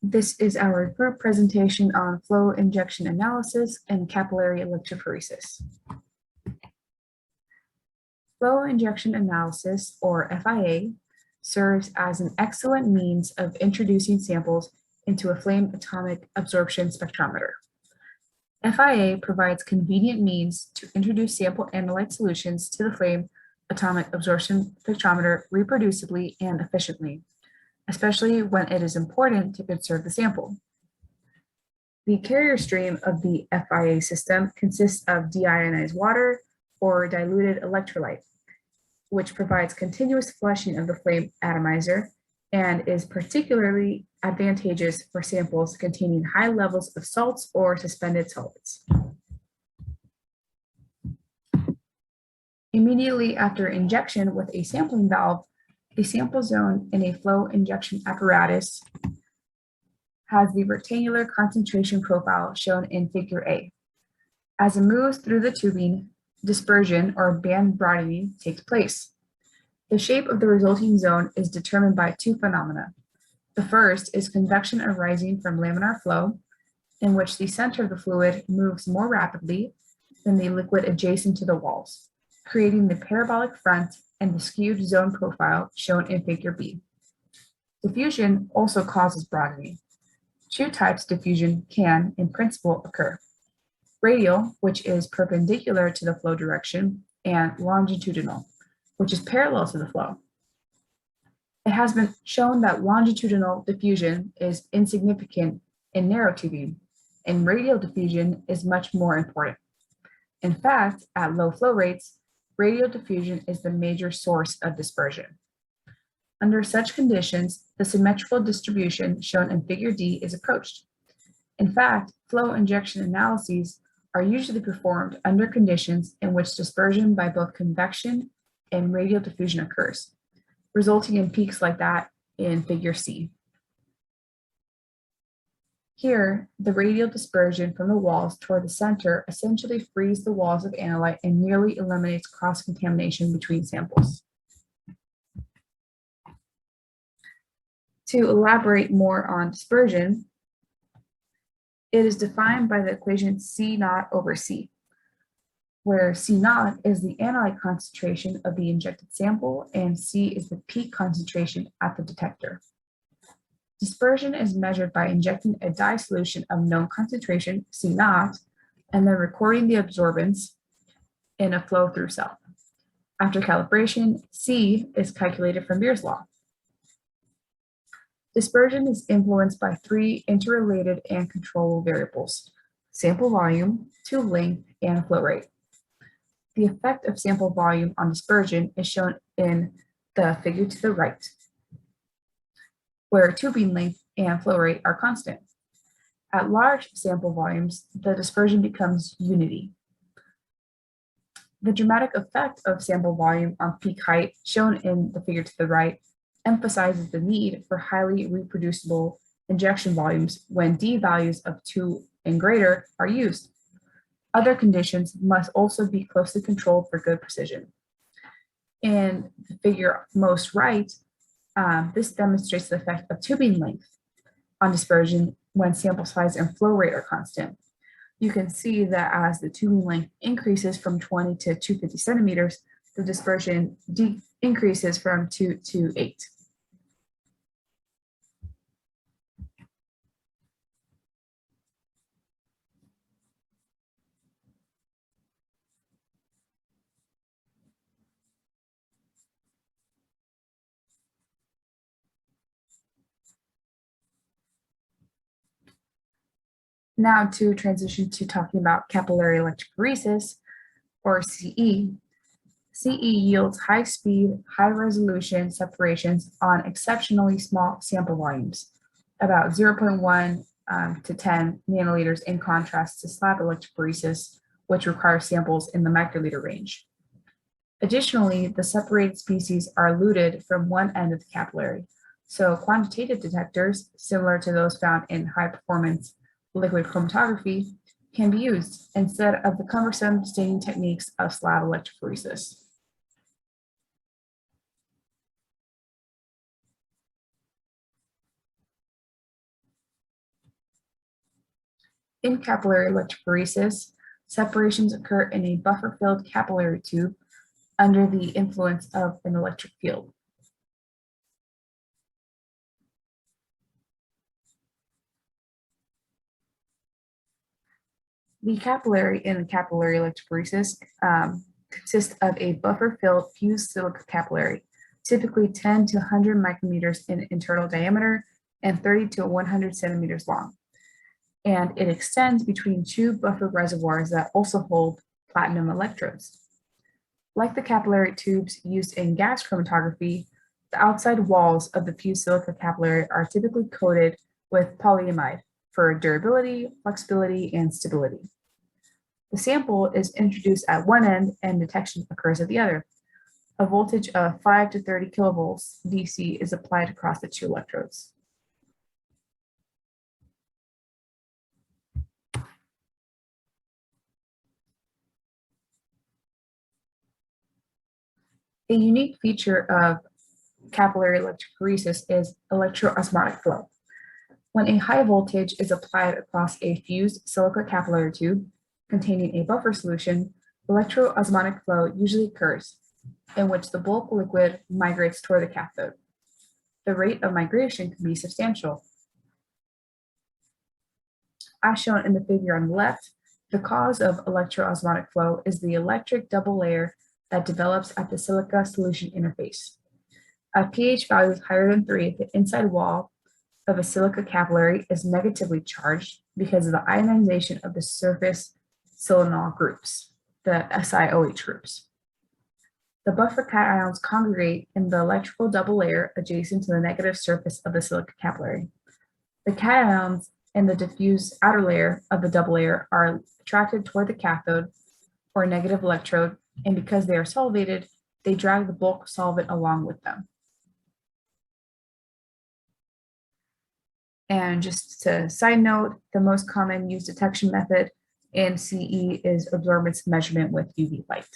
This is our group presentation on flow injection analysis and capillary electrophoresis. Flow injection analysis, or FIA, serves as an excellent means of introducing samples into a flame atomic absorption spectrometer. FIA provides convenient means to introduce sample analyte solutions to the flame atomic absorption spectrometer reproducibly and efficiently, especially when it is important to conserve the sample. The carrier stream of the FIA system consists of deionized water or diluted electrolyte, which provides continuous flushing of the flame atomizer and is particularly advantageous for samples containing high levels of salts or suspended solids. Immediately after injection with a sampling valve, a sample zone in a flow injection apparatus has the rectangular concentration profile shown in Figure A. As it moves through the tubing, dispersion or band broadening takes place. The shape of the resulting zone is determined by two phenomena. The first is convection arising from laminar flow, in which the center of the fluid moves more rapidly than the liquid adjacent to the walls, creating the parabolic front and the skewed zone profile shown in Figure B. Diffusion also causes broadening. Two types of diffusion can, in principle, occur: radial, which is perpendicular to the flow direction, and longitudinal, which is parallel to the flow. It has been shown that longitudinal diffusion is insignificant in narrow tubing, and radial diffusion is much more important. In fact, at low flow rates, radial diffusion is the major source of dispersion. Under such conditions, the symmetrical distribution shown in Figure D is approached. In fact, flow injection analyses are usually performed under conditions in which dispersion by both convection and radial diffusion occurs, resulting in peaks like that in Figure C. Here, the radial dispersion from the walls toward the center essentially frees the walls of analyte and nearly eliminates cross-contamination between samples. To elaborate more on dispersion, it is defined by the equation C0 over C, where C0 is the analyte concentration of the injected sample and C is the peak concentration at the detector. Dispersion is measured by injecting a dye solution of known concentration, C0, and then recording the absorbance in a flow-through cell. After calibration, C is calculated from Beer's law. Dispersion is influenced by three interrelated and controllable variables: sample volume, tube length, and flow rate. The effect of sample volume on dispersion is shown in the figure to the right, where tubing length and flow rate are constant. At large sample volumes, the dispersion becomes unity. The dramatic effect of sample volume on peak height, shown in the figure to the right, emphasizes the need for highly reproducible injection volumes when D values of 2 and greater are used. Other conditions must also be closely controlled for good precision. In the figure most right, this demonstrates the effect of tubing length on dispersion when sample size and flow rate are constant. You can see that as the tubing length increases from 20 to 250 centimeters, the dispersion increases from 2 to 8. Now to transition to talking about capillary electrophoresis, or CE. CE yields high-speed, high-resolution separations on exceptionally small sample volumes, about 0.1 to 10 nanoliters, in contrast to slab electrophoresis, which requires samples in the microliter range. Additionally, the separated species are eluted from one end of the capillary, so quantitative detectors, similar to those found in high-performance liquid chromatography, can be used instead of the cumbersome staining techniques of slab electrophoresis. In capillary electrophoresis, separations occur in a buffer-filled capillary tube under the influence of an electric field. The capillary in capillary electrophoresis consists of a buffer-filled fused silica capillary, typically 10 to 100 micrometers in internal diameter and 30 to 100 centimeters long. And it extends between two buffer reservoirs that also hold platinum electrodes. Like the capillary tubes used in gas chromatography, the outside walls of the fused silica capillary are typically coated with polyamide for durability, flexibility, and stability. The sample is introduced at one end and detection occurs at the other. A voltage of 5 to 30 kilovolts DC is applied across the two electrodes. A unique feature of capillary electrophoresis is electroosmotic flow. When a high voltage is applied across a fused silica capillary tube containing a buffer solution, electroosmotic flow usually occurs, in which the bulk liquid migrates toward the cathode. The rate of migration can be substantial. As shown in the figure on the left, the cause of electroosmotic flow is the electric double layer that develops at the silica solution interface. At pH values higher than 3, the inside wall of a silica capillary is negatively charged because of the ionization of the surface silanol groups, the SiOH groups. The buffer cations congregate in the electrical double layer adjacent to the negative surface of the silica capillary. The cations in the diffuse outer layer of the double layer are attracted toward the cathode or negative electrode, and because they are solvated, they drag the bulk solvent along with them. And just a side note, the most common used detection method in CE is absorbance measurement with UV light.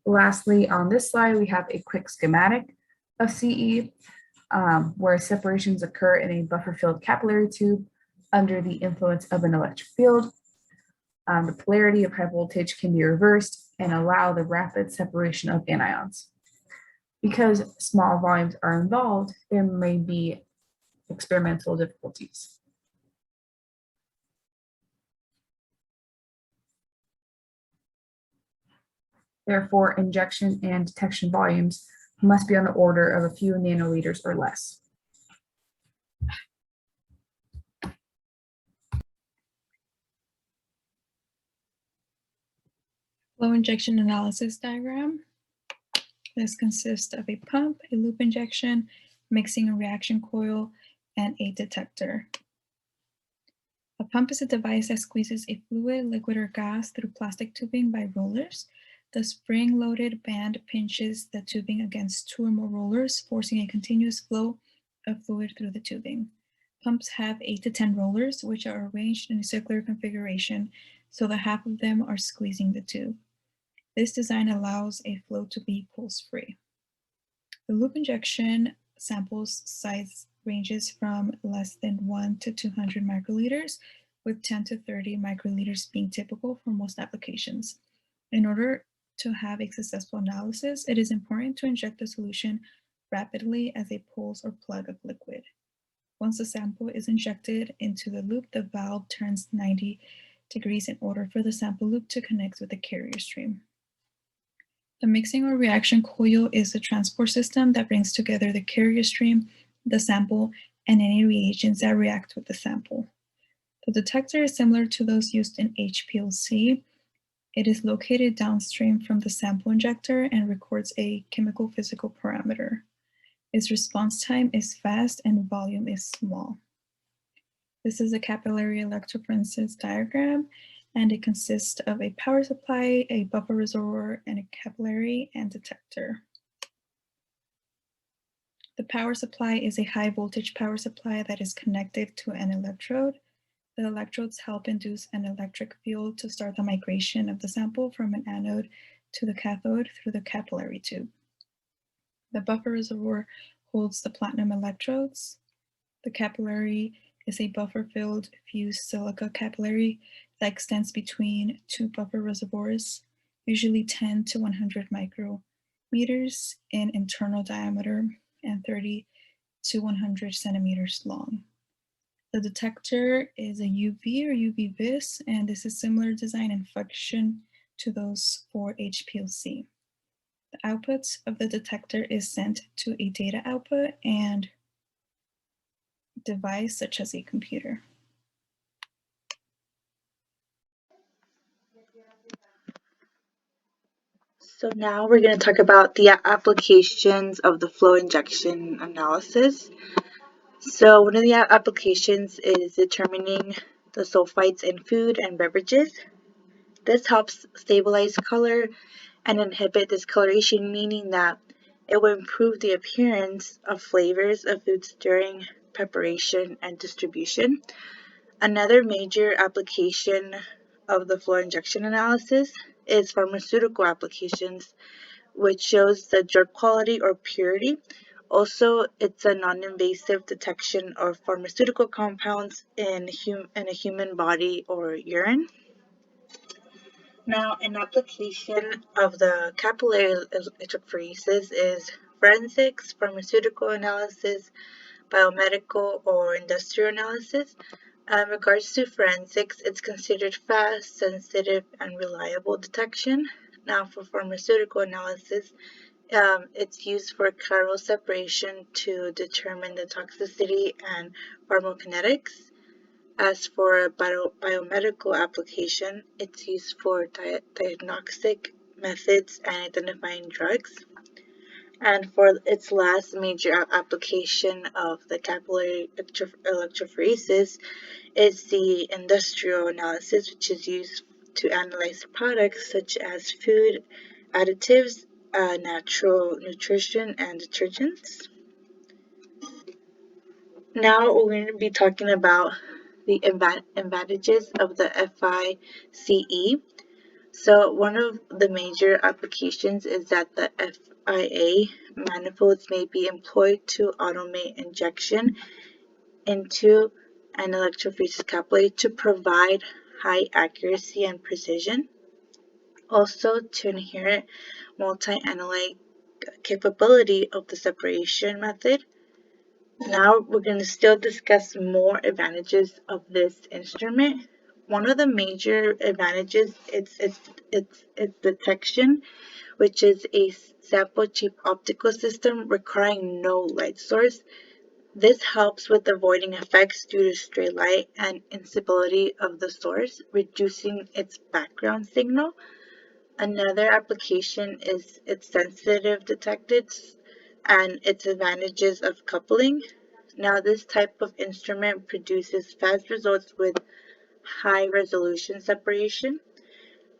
Lastly, on this slide, we have a quick schematic of CE, where separations occur in a buffer-filled capillary tube under the influence of an electric field. The polarity of high voltage can be reversed and allow the rapid separation of anions. Because small volumes are involved, there may be experimental difficulties. Therefore, injection and detection volumes must be on the order of a few nanoliters or less. Flow injection analysis diagram. This consists of a pump, a loop injection, mixing and reaction coil, and a detector. A pump is a device that squeezes a fluid, liquid, or gas through plastic tubing by rollers. The spring-loaded band pinches the tubing against two or more rollers, forcing a continuous flow of fluid through the tubing. Pumps have 8 to 10 rollers, which are arranged in a circular configuration so that half of them are squeezing the tube. This design allows a flow to be pulse-free. The loop injection samples size ranges from less than 1 to 200 microliters, with 10 to 30 microliters being typical for most applications. In order to have a successful analysis, it is important to inject the solution rapidly as a pulse or plug of liquid. Once the sample is injected into the loop, the valve turns 90 degrees in order for the sample loop to connect with the carrier stream. The mixing or reaction coil is the transport system that brings together the carrier stream, the sample, and any reagents that react with the sample. The detector is similar to those used in HPLC. It is located downstream from the sample injector and records a chemical physical parameter. Its response time is fast and volume is small. This is a capillary electrophoresis diagram, and it consists of a power supply, a buffer reservoir, and a capillary and detector. The power supply is a high voltage power supply that is connected to an electrode. The electrodes help induce an electric field to start the migration of the sample from an anode to the cathode through the capillary tube. The buffer reservoir holds the platinum electrodes. The capillary is a buffer-filled fused silica capillary that extends between two buffer reservoirs, usually 10 to 100 micrometers in internal diameter and 30 to 100 centimeters long. The detector is a UV or UV vis, and this is similar design and function to those for HPLC. The output of the detector is sent to a data output and device such as a computer. So now we're going to talk about the applications of the flow injection analysis. So one of the applications is determining the sulfites in food and beverages. This helps stabilize color and inhibit discoloration, meaning that it will improve the appearance of flavors of foods during preparation and distribution. Another major application of the flow injection analysis is pharmaceutical applications, which shows the drug quality or purity. Also, it's a non-invasive detection of pharmaceutical compounds in a human body or urine. Now, an application of the capillary electrophoresis is forensics, pharmaceutical analysis, biomedical, or industrial analysis. In regards to forensics, it's considered fast, sensitive, and reliable detection. Now, for pharmaceutical analysis, it's used for chiral separation to determine the toxicity and pharmacokinetics. As for a biomedical application, it's used for diagnostic methods and identifying drugs. And for its last major application of the capillary electrophoresis is the industrial analysis, which is used to analyze products such as food, additives, natural nutrition, and detergents. Now we're going to be talking about the advantages of the FIA-CE. So one of the major applications is that the FIA manifolds may be employed to automate injection into an electrophoresis capillary to provide high accuracy and precision. Also, to inherit multi-analyte capability of the separation method. Now we're going to still discuss more advantages of this instrument. One of the major advantages is its detection, which is a sample chip optical system requiring no light source. This helps with avoiding effects due to stray light and instability of the source, reducing its background signal. Another application is its sensitive detectors and its advantages of coupling. Now, this type of instrument produces fast results with high resolution separation,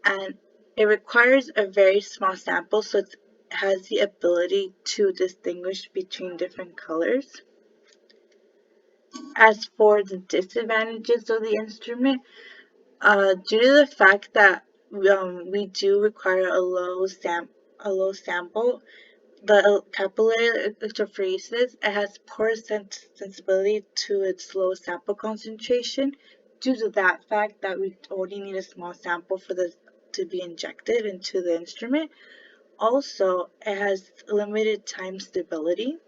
and it requires a very small sample, so it has the ability to distinguish between different colors. As for the disadvantages of the instrument, due to the fact that we do require a low sample, the capillary electrophoresis, it has poor sensibility to its low sample concentration due to that fact that we only need a small sample for this to be injected into the instrument. Also, it has limited time stability.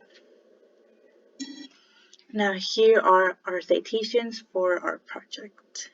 Now here are our citations for our project.